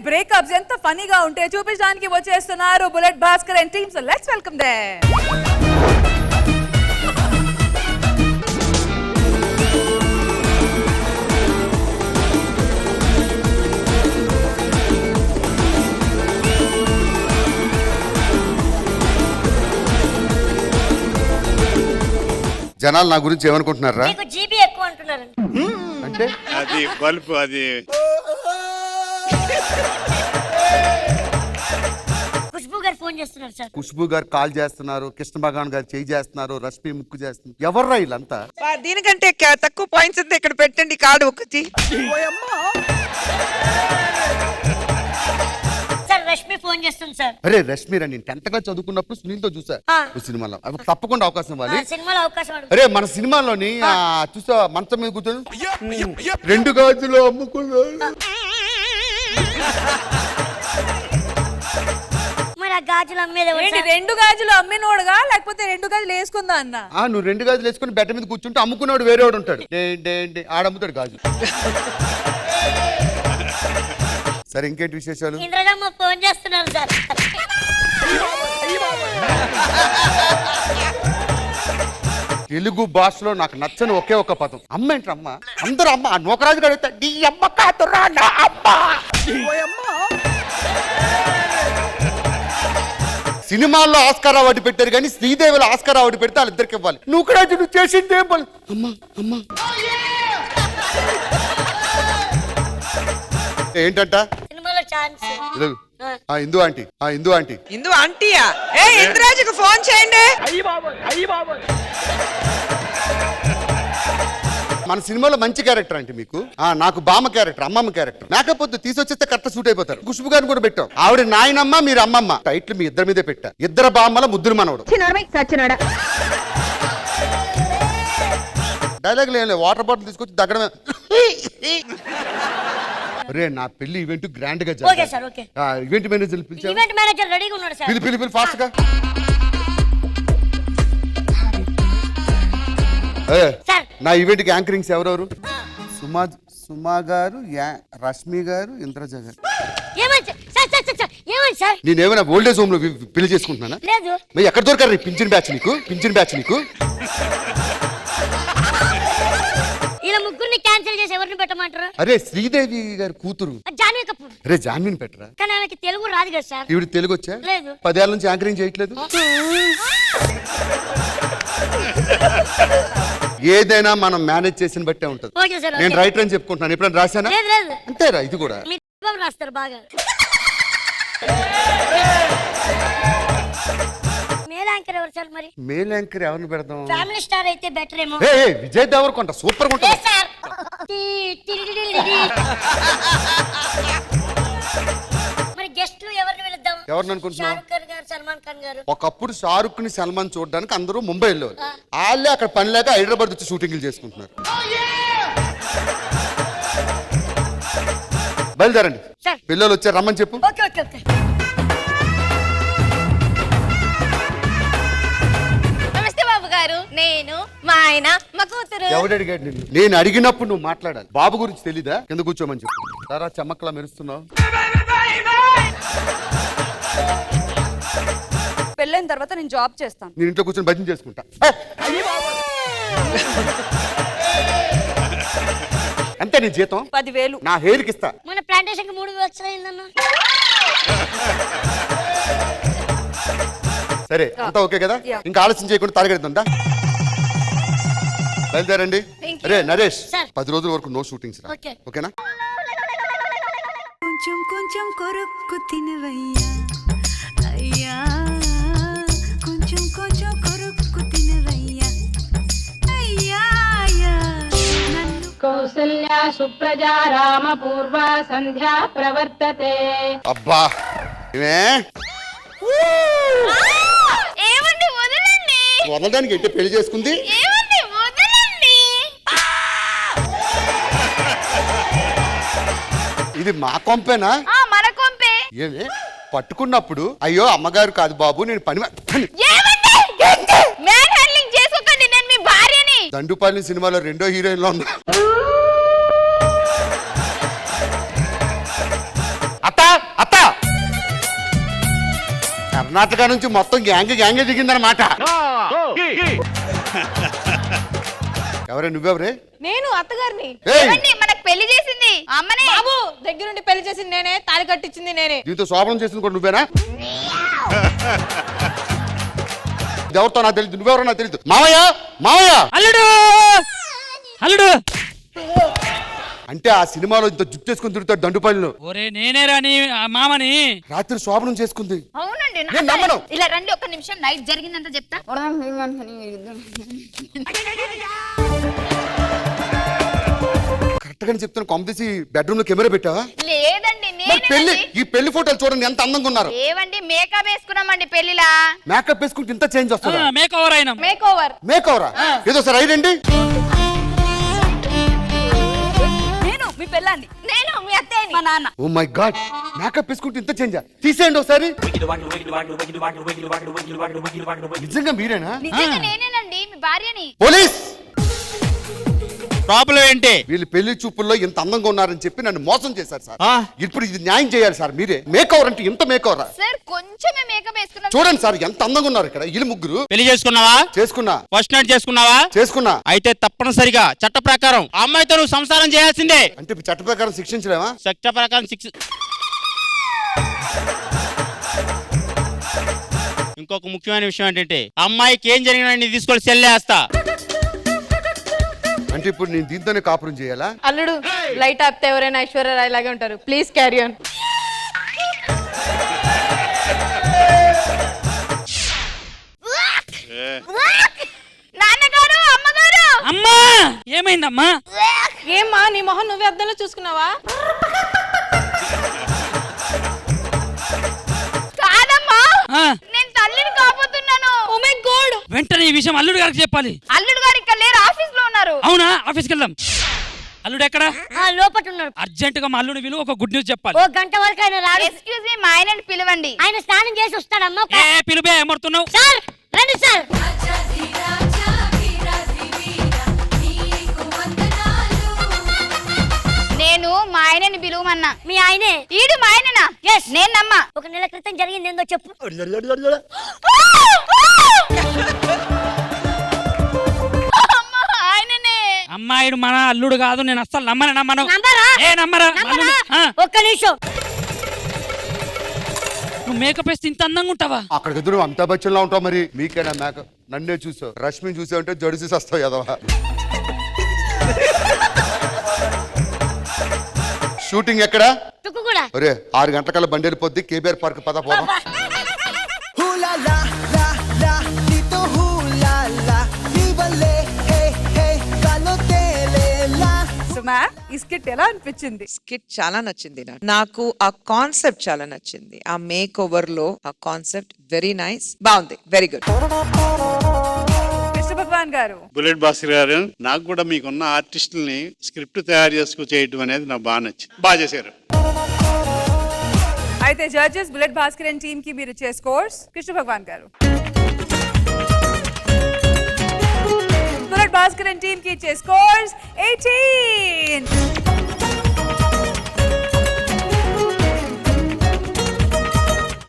Breakups ఎంత ఫనీగా ఉంటే చూపించడానికి వచ్చేస్తున్నారు bullet Bhaskar and team. So let's welcome them. జనాలు నా గురించి ఏమనుకుంటున్నారా? మీకు జీబీ ఎక్కువ అంటున్నారండి. అంటే అది బల్బ్ అది ఖుష్బూ గారు ఫోన్ చేస్తున్నారు సార్. ఖుష్బూ గారు కాల్ చేస్తున్నారు, కృష్ణ భగవాన్ గారు చేయి చేస్తున్నారు, రష్మి ముక్కు చేస్తున్నారు. ఎవర్రా వీళ్ళంతా? దీనికంటే తక్కువ పాయింట్స్ అంతా ఇక్కడ పెట్టండి కార్డు ఒకటి. సార్ రష్మి ఫోన్ చేస్తుంది సార్. అరే రష్మి రా, నేను 10th క్లాస్ చదువుకున్నప్పుడు సునీల్తో చూసా ఈ సినిమాలో. అవి తప్పకుండా అవకాశం ఇవ్వాలి. సినిమాలో అవకాశం అరే మన సినిమాలోని చూసా మంచం మీద కూర్చొని 2 గాజులు అమ్ముకున్నా. మరి ఆ గాజులు అమ్మేది ఎవరు ఏంటి సార్? 2 గాజులు అమ్మినోడుగా లేకపోతే 2 గాజులు వేసుకుందా అన్న? నువ్వు 2 గాజులు వేసుకుని బెడ్ మీద కూర్చుంటే అమ్ముకున్నాడు వేరేవాడు ఉంటాడు. ఆడమ్ముతాడు గాజులు. సరే ఇంకేంటి విశేషాలు? ఇంద్రజమ్మ ఫోన్ చేస్తున్నారు సార్. తెలుగు భాషలో నాకు నచ్చని ఒకే ఒక పదం అమ్మ. ఏంటి అమ్మ? అందరూ అమ్మ. నోకరాజు గడితే నీ అమ్మ కాదురా నా అమ్మ. సినిమాల్లో ఆస్కార్ అవార్డు పెట్టారు కానీ శ్రీదేవిలో ఆస్కార్ అవార్డు పెడితే వాళ్ళిద్దరికి ఇవ్వాలి. నూకరాజు నువ్వు చేసిందే పని. అమ్మా అమ్మా ఏంటంట సినిమాలో ఛాన్స్. ఇందు ఆంటీ, ఇందు ఆంటీ. ఇందు ఆంటీయా? ఇంద్రాజుకు ఫోన్ చేయండి. మన సినిమాలో మంచి క్యారెక్టర్ అంటే మీకు నాకు బామ్మ క్యారెక్టర్, అమ్మమ్మ క్యారెక్టర్. మేకపోతే తీసుకొచ్చేస్తే కరెక్ట్ సూట్ అయిపోతారు. ఖుష్బు గారిని కూడా పెట్టాం. ఆవిడ నాయనమ్మ, మీరు అమ్మమ్మ. టైటిల్ మీ ఇద్దరి మీదే పెట్టా. ఇద్దరు బామ్మల ముద్దురు మనవడు. డైలాగ్ లేదు, వాటర్ బాటిల్ తీసుకొచ్చి దగ్గర. రే నా పెళ్లి ఈవెంట్ గ్రాండ్ గా okay sir. Okay. Event manager పిలిచావు? ఈవెంట్ మేనేజర్ రెడీగా ఉన్నాడు సార్. పిలి ఫాస్ట్ గా. సార్ నా ఈవెంట్ కి యాంకరింగ్స్ ఎవరెవరు? సుమా గారు, రష్మి గారు, ఇంద్రజ గారు. ఏమండి సార్? సార్ సార్ ఏమండి సార్? నేనేమైనా ఓల్డేజ్ హోమ్ లో పెళ్లి చేసుకుంటున్నానా? లేదు. మరి ఎక్కడ దొరకారు పింఛన్ బ్యాచ్ నీకు? పింఛన్ బ్యాచ్ నీకు? ఇలా ముగ్గురిని క్యాన్సిల్ చేసి ఎవరిని పెట్టమంటారు? అరే శ్రీదేవి గారి కూతురు జాన్వీ కపూర్. అరే జాన్వీని పెట్టరా? కానీ ఆమెకి తెలుగు రాదు కదా సార్. ఈవిడ తెలుగు వచ్చా? లేదు. 10 ఏళ్ళ నుంచి యాంకరింగ్ చేయట్లేదు. ఏదైనా మనం మేనేజ్ చేసిన బట్టే ఉంటది. Okay sir. నేను రైటర్ అని చెప్పుకుంటున్నాను. ఎప్పుడైనా రాశానా? లేదు లేదు. అంతేరా ఇది కూడా. మీరు రాస్తారు బాగా. మేల్ యాంకర్ ఎవరు సార్ మరి? మేల్ యాంకర్ ఎవరిని పెడదాం? ఫ్యామిలీ స్టార్ అయితే బెటర్ ఏమో. విజయ్ దేవరకొండ సూపర్ గా ఉంటుంది సార్. మరి గెస్ట్లు ఎవరిని పిలుద్దాం? ఎవరిని అనుకుంటున్నావు? షారుఖ్ ఖాన్ గారు, సల్మాన్ ఖాన్ గారు. ఒకప్పుడు షారుఖ్ ని సల్మాన్ చూడడానికి అందరూ ముంబై వెళ్ళేవారు. వాళ్ళే అక్కడ పని లేక హైదరాబాద్ వచ్చి షూటింగ్లు చేసుకుంటున్నారు. బయలుదేరండి. పిల్లలు వచ్చారు, రమ్మని చెప్పు. Okay okay okay. నమస్తే బాబు గారు. నేను మా ఆయన మా కూతురు. ఎవడు అడిగాడు నిన్ను? నేను అడిగినప్పుడు నువ్వు మాట్లాడాలి. బాబు గురించి తెలీదా? కింద కూర్చోమని చెప్పు. సారా చెమ్మక్కలా మెరుస్తున్నావు. పెళ్ళైన తర్వాత నేను జాబ్ చేస్తాను. నేను ఇంట్లో కూర్చొని భజన చేసుకుంటా. అంతే నీ జీతం? 10,000. నా హెయిర్ కి ఇస్తా. మన ప్లాంటేషన్ కి 3 వచ్చిందన్న. సరే అంతా ఓకే కదా? ఇంకా ఆలస్యం చేయకుండా తారగెడుతుందా? బయలుదేరండి. అరే నరేష్, 10 రోజుల వరకు నో షూటింగ్స్ రా. ఓకేనా? కొంచెం కొంచెం కొరుక్కు తినవయ్యా అయ్యా, కొంచెం కొంచెం కొరుక్కు తినవయ్యా అయ్యా నన్ను. కౌసల్యా సుప్రజా రామ పూర్వ సంధ్యా ప్రవర్తతే. అబ్బా ఏమండి వదలండి. వదలడానికి ఎట్టే పెళ్లి చేసుకుంది? ఏమండి వదలండి. ఇది మా కొంపేనా? మన కొంపే. ఏమే పట్టుకున్నప్పుడు అయ్యో అమ్మగారు కాదు బాబు నేను పని దండుపాలి సినిమాలో 2వ హీరోయిన్ లో ఉన్నా. అత్తా కర్ణాటక నుంచి మొత్తం గ్యాంగ్ దిగిందన్నమాట. ఎవరే నువ్వెవరే? నేను అత్తగారిని. ఏయ్! మనకు పెళ్లి చేసింది అమ్మనే. బాబు దగ్గరుండి పెళ్లి చేసింది నేనే, తాళి కట్టించింది నేనే. దీంతో శోభనం చేసింది కూడా నువ్వేనా? ఎవరితో నాకు తెలియదు, నువ్వెవరో నాకు తెలియదు. మావయ్య మావయ్య అల్లుడు అల్లుడు అంటే ఆ సినిమాలో ఇంత జుట్టేసుకుని తిరుగుతాడు దండుపల్లిలో. ఒరే నేనేరా నీ మామని. రాత్రి శోభనం చేసుకుంది. అవునండి. నేను నమ్మను. ఇలా రండి, ఒక్క నిమిషం నైట్ జరిగిందంత చెప్తా. కరెక్ట్ గానే చెప్తాను. కాంపిటీసి బెడ్రూమ్ లో కెమెరా పెట్టావా? లేదండి మరి పెళ్లి ఈ పెళ్లి ఫోటోలు చూడండి ఎంత అందంగా ఉన్నారు. ఏవండి మేకప్ వేసుకున్నామండి పెళ్లిలా. మేకప్ వేసుకుంటే ఇంత చేంజ్ వస్తుందా? మేక్ ఓవర్ అయినా. Make over. మేక్ ఓవరా? ఏదో సార్ రైడండి. నేను మీ పెళ్ళాన్ని. నేను మీ అత్తయ్యని. మా నాన్న. ఓ మై గాడ్, మేకప్ వేసుకుంటే ఇంత చేంజా? తీసేయండి ఒకసారి. నిజంగా మీరేనా? నిజంగా నేనేనండి మీ భార్యని. పోలీస్! ప్రాబ్లం ఏంటి? వీళ్ళు పెళ్లి చూపుల్లో ఇంత అందంగా ఉన్నారని చెప్పి నన్ను మోసం చేశారు సార్. ఇప్పుడు ఇది న్యాయం చేయాలి సార్ మీరే. మేకవర్ అంటే ఇంత మేకవరా? సార్ కొంచెమే మేకప్ వేసుకున్నాం. చూడండి సార్ ఎంత అందంగా ఉన్నారు ఇక్కడ వీళ్ళు ముగ్గురు. పెళ్లి చేసుకున్నావా? చేసుకున్నా. ఫస్ట్ నైట్ చేసుకున్నావా? చేసుకున్నా. అయితే తప్పనిసరిగా చట్ట ప్రకారం ఆ అమ్మాయితో నువ్వు సంసారం చేయాల్సిందే. అంటే ఇప్పుడు చట్ట ప్రకారం శిక్షించలేమా? చట్ట ప్రకారం ఇంకొక ముఖ్యమైన విషయం ఏంటంటే అమ్మాయికి ఏం జరిగినా నీ తీసుకొని సెల్లేస్తా. అంటే ఇప్పుడు నేను దీంతోనే కాపురం చేయాలా? అల్లుడు లైట్ ఆపితే ఎవరైనా ఐశ్వర్యరాయ్ లాగా ఉంటారు. Please carry on. నాన్నగారు, అమ్మగారు. అమ్మా ఏమైందమ్మా? ఏమ్మా నీ మొహం నువ్వే అద్దంలో చూసుకున్నావా? కాదమ్మా, నేను తల్లిని కాబోతున్నాను. Oh my God. వెంటనే ఈ విషయం అల్లుడు గారికి చెప్పాలి. అల్లుడు గారు ఇక్కడ లేరు, ఆఫీస్ లో ఉన్నారు. అవునా? ఆఫీస్కి వెళ్దాం. అల్లుడు ఎక్కడ? లోపట ఉన్నాడు. అర్జెంట్ గా మా అల్లుడు విలువ ఒక గుడ్ న్యూస్ చెప్పాలి. ఓ గంట వరకు ఆయన రాడు. ఎక్స్క్యూజ్ మీ, మా ఆయనని పిలవండి. ఆయన స్నానం చేసి వస్తాడమ్మా. ఏ పిలుబే ఏమడుతున్నావు? సార్ రండి సార్. నేను మా ఆయనని పిలువమన్నా. మీ ఆయనే? ఈడు మా ఆయననా? Yes. నేను నమ్మా. ఒక నెల క్రితం జరిగింది ఏందో చెప్పు. అమ్మా, ఆయననే. అమ్మాయిడు మన అల్లుడు కాదు. నేను అస్సలు నమ్మను. నమ్మరా? ఏ నమ్మరా? నమ్మరా? ఒక్క నిమిషం. నువ్వు మేకప్ వేస్తే ఇంత అందంగా ఉంటావా? అక్కడికి ఎదురు అమితాబ్ బచ్చన్ లా ఉంటావు. మరి మీకేనా మేకప్? నన్నే చూసావు. రష్మిని చూసావు అంటే జడు చూసి వస్తావు కదవా. షూటింగ్ ఎక్కడ? తుక్కు కూడా. ఒరే 6 గంటల బండి వెళ్ళిపోద్ది. కేబీఆర్ పార్క్ పద పోదాం. సుమా, ఈ స్కిట్ ఎలా అనిపించింది? స్కిట్ చాలా నచ్చింది నాకు ఆ కాన్సెప్ట్ చాలా నచ్చింది. ఆ మేక్ ఓవర్ లో ఆ కాన్సెప్ట్ వెరీ నైస్, బాగుంది, వెరీ గుడ్. కృష్ణ భగవాన్ గారు. బుల్లెట్ భాస్కర్ గారు, నాకు కూడా మీకున్న ఆర్టిస్టుల్ని స్క్రిప్ట్ తయారు చేసుకు చేయటం అనేది నాకు బాగా నచ్చింది. బాగా చేశారు. అయితే judges bullet Bhaskar and team కి మీరు ఇచ్చే స్కోర్స్. కృష్ణ భగవాన్ గారు. బుల్లెట్ భాస్కర్ అండ్ టీమ్ కి ఇచ్చే స్కోర్స్ 18.